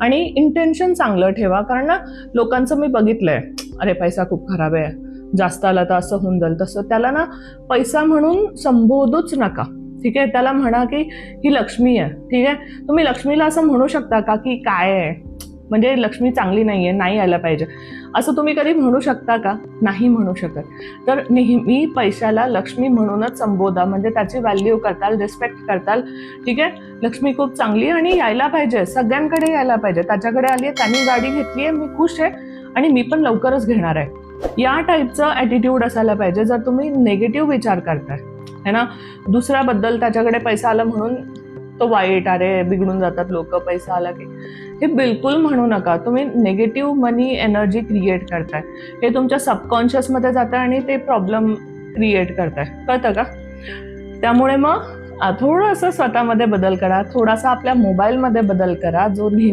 आणि इंटेन्शन चांगलं ठेवा. कारण ना लोकांचं मी बघितलंय, अरे पैसा खूप खराब आहे, जास्त आला तर असं होऊन जाईल तसं. त्याला ना पैसा म्हणून संबोधूच नका, ठीक आहे. त्याला म्हणा की ही लक्ष्मी आहे, ठीक आहे. तुम्ही लक्ष्मीला असं म्हणू शकता का की काय आहे, म्हणजे लक्ष्मी चांगली नाहीये, नाही यायला पाहिजे, असं तुम्ही कधी म्हणू शकता का? नाही म्हणू शकत. तर नेहमी पैशाला लक्ष्मी म्हणूनच संबोधा, म्हणजे त्याची व्हॅल्यू करताल, रिस्पेक्ट करताल, ठीक आहे. लक्ष्मी खूप चांगली आहे आणि यायला पाहिजे, सगळ्यांकडे यायला पाहिजे. त्याच्याकडे आली आहे, त्यांनी गाडी घेतली आहे, मी खुश आहे आणि मी पण लवकरच घेणार आहे, या टाईपचं ॲटिट्यूड असायला पाहिजे. जर तुम्ही निगेटिव्ह विचार करताय है ना, दुसऱ्याबद्दल, त्याच्याकडे पैसा आला म्हणून तो वाईट, अरे बिघडून जातात लोक पैसा आला की, हे बिलकुल म्हणू नका. तुम्ही निगेटिव्ह मनी एनर्जी क्रिएट करताय, हे तुमच्या सबकॉन्शियसमध्ये जातं आणि ते प्रॉब्लेम क्रिएट करताय, कळतं का? त्यामुळे मग थोडंसं स्वतःमध्ये बदल करा, थोडासा आपल्या मोबाईलमध्ये बदल करा, जो नेहमी